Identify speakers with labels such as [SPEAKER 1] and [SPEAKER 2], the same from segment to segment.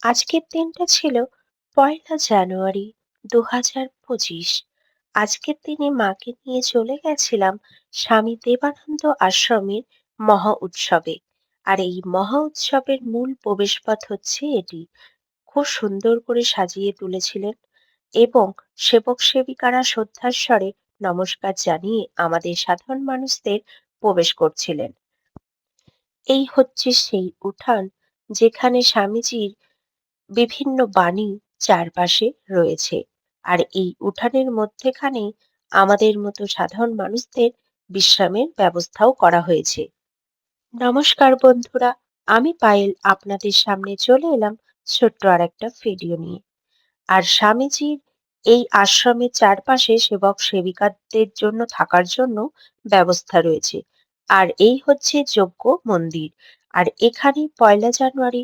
[SPEAKER 1] আজকের দিনটা ছিল ১লা জানুয়ারি ২০২৫। আজকের দিনে মাকে নিয়ে চলে গেছিলাম স্বামী দেবানন্দ আশ্রমের মহা উৎসবে। আর এই মহা উৎসবের মূল প্রবেশপথ হচ্ছে এটি। খুব সুন্দর করে সাজিয়ে তুলেছিলেন এবং সেবক সেবিকারা শ্রদ্ধার স্বরে নমস্কার জানিয়ে আমাদের সাধারণ মানুষদের প্রবেশ করছিলেন। এই হচ্ছে সেই উঠান যেখানে স্বামীজির বিভিন্ন বাণী চারপাশে রয়েছে। আর এই উঠানের মধ্যেখানেই আমাদের মতো সাধারণ মানুষদের বিশ্রামের ব্যবস্থাও করা হয়েছে। নমস্কার বন্ধুরা, আমি পায়েল আপনাদের সামনে চলে এলাম ছোট্ট আর একটা ভিডিও নিয়ে। আর স্বামীজির এই আশ্রমের চারপাশে সেবক সেবিকাদের জন্য থাকার জন্য ব্যবস্থা রয়েছে। আর এই হচ্ছে যজ্ঞ মন্দির। আর এখানে ১লা জানুয়ারি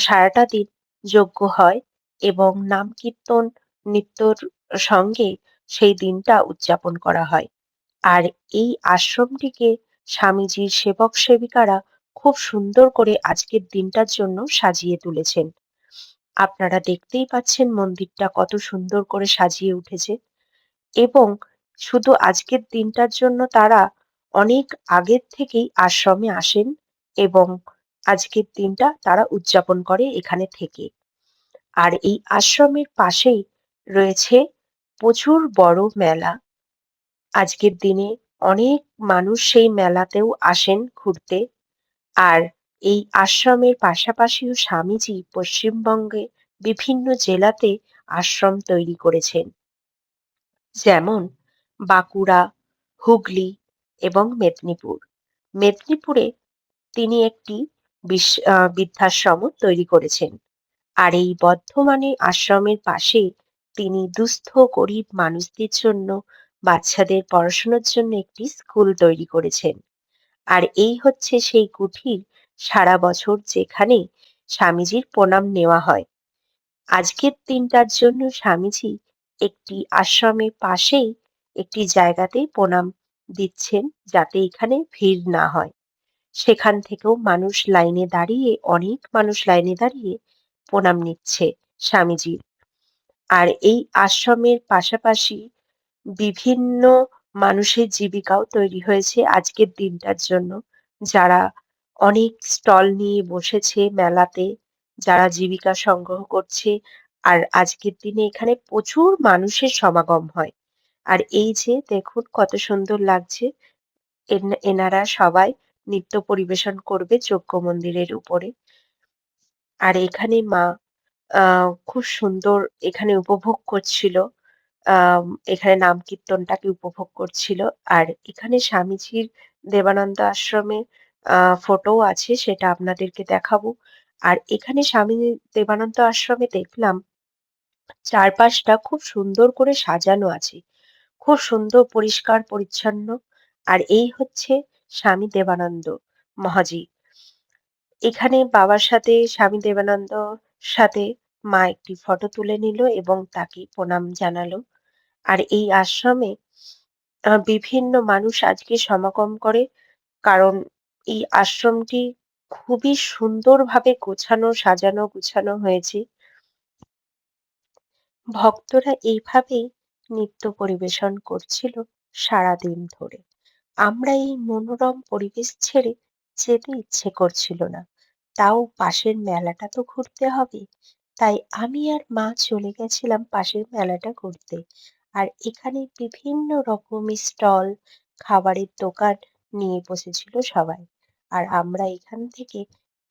[SPEAKER 1] সারাটা দিন যজ্ঞ হয় এবং নাম কীর্তন নৃত্যর সঙ্গে সেই দিনটা উদযাপন করা হয়। আর এই আশ্রমটিকে স্বামীজির সেবক সেবিকারা খুব সুন্দর করে আজকের দিনটার জন্য সাজিয়ে তুলেছেন। আপনারা দেখতেই পাচ্ছেন মন্দিরটা কত সুন্দর করে সাজিয়ে উঠেছে এবং শুধু আজকের দিনটার জন্য তারা অনেক আগের থেকেই আশ্রমে আসেন এবং আজকের দিনটা তারা উদযাপন করে এখানে থেকে। আর এই আশ্রমের পাশেই রয়েছে প্রচুর বড় মেলা। আজকের দিনে অনেক মানুষ সেই মেলাতেও আসেন ঘুরতে। আর এই আশ্রমের পাশাপাশিও স্বামীজি পশ্চিমবঙ্গে বিভিন্ন জেলাতে আশ্রম তৈরি করেছেন, যেমন বাঁকুড়া, হুগলি এবং মেদিনীপুর। মেদিনীপুরে তিনি একটি বৃদ্ধাশ্রমও তৈরি করেছেন। আর এই বর্ধমানে আশ্রমের পাশে তিনি দুস্থ গরিব মানুষদের জন্য বাচ্চাদের পড়াশোনার জন্য একটি স্কুল তৈরি করেছেন। আর এই হচ্ছে সেই কুঠির সারা বছর যেখানে স্বামীজির প্রণাম নেওয়া হয়। আজকের দিনটার জন্য স্বামীজি একটি আশ্রমের পাশেই একটি জায়গাতেই প্রণাম দিচ্ছেন যাতে এখানে ভিড় না হয়। সেখান থেকেও অনেক মানুষ লাইনে দাঁড়িয়ে প্রণাম নিচ্ছে স্বামীজির। আর এই আশ্রমের পাশাপাশি বিভিন্ন মানুষের জীবিকাও তৈরি হয়েছে আজকের দিনটার জন্য। যারা অনেক স্টল নিয়ে বসেছে মেলাতে, যারা জীবিকা সংগ্রহ করছে। আর আজকের দিনে এখানে প্রচুর মানুষের সমাগম হয়। আর এই যে দেখুন কত সুন্দর লাগছে। এনারা সবাই নৃত্য পরিবেশন করবে যজ্ঞ মন্দিরের উপরে। আর এখানে মা খুব সুন্দর এখানে উপভোগ করছিল। এখানে নাম কীর্তনটাকে উপভোগ করছিল। আর এখানে স্বামীজির দেবানন্দ আশ্রমের ফটোও আছে, সেটা আপনাদেরকে দেখাবো। আর এখানে স্বামী দেবানন্দ আশ্রমে দেখলাম চারপাশটা খুব সুন্দর করে সাজানো আছে। খুব সুন্দর পরিষ্কার পরিচ্ছন্ন। আর এই হচ্ছে স্বামী দেবানন্দ মহাজি। এখানে বাবার সাথে স্বামী দেবানন্দর সাথে মা একটি ফটো তুলে নিল এবং তাকে প্রণাম জানালো। আর এই আশ্রমে বিভিন্ন মানুষ আজকে সমাগম করে, কারণ এই আশ্রমটি খুবই সুন্দরভাবে গোছানো, সাজানো গুছানো হয়েছে। ভক্তরা এইভাবেই নৃত্য পরিবেশন করছিল সারাদিন ধরে। আমরা এই মনোরম পরিবেশ ছেড়ে যেতে ইচ্ছে করছিল না। তাও পাশের মেলাটা তো ঘুরতে হবে। তাই আমি আর মা চলে গেছিলাম পাশের মেলাটা ঘুরতে। আর এখানে বিভিন্ন রকমের স্টল, খাবারের দোকান নিয়ে বসেছিল সবাই। আর আমরা এখান থেকে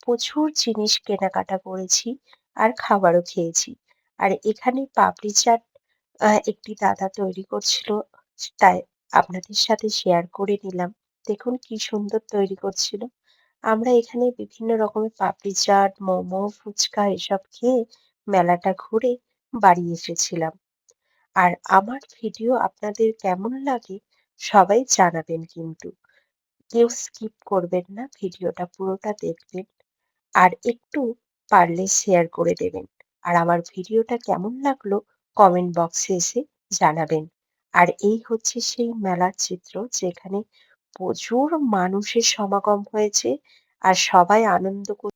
[SPEAKER 1] প্রচুর জিনিস কেনাকাটা করেছি আর খাবারও খেয়েছি। আর এখানে পাপড়ি চাট একটি দাদা তৈরি করছিল, তাই আপনাদের সাথে শেয়ার করে নিলাম। দেখুন কি সুন্দর তৈরি করছিল। আমরা এখানে বিভিন্ন রকমের পাপড়ি চাট, মোমো, ফুচকা এসব খেয়ে মেলাটা ঘুরে বাড়ি এসেছিলাম। আর আমার ভিডিও আপনাদের কেমন লাগে সবাই জানাবেন কিন্তু। কেউ স্কিপ করবেন না, ভিডিওটা পুরোটা দেখবেন। আর একটু পারলে শেয়ার করে দেবেন। আর আমার ভিডিওটা কেমন লাগলো কমেন্ট বক্সে এসে জানাবেন। আর এই হচ্ছে সেই মেলার চিত্র যেখানে প্রচুর মানুষের সমাগম হয়েছে আর সবাই আনন্দ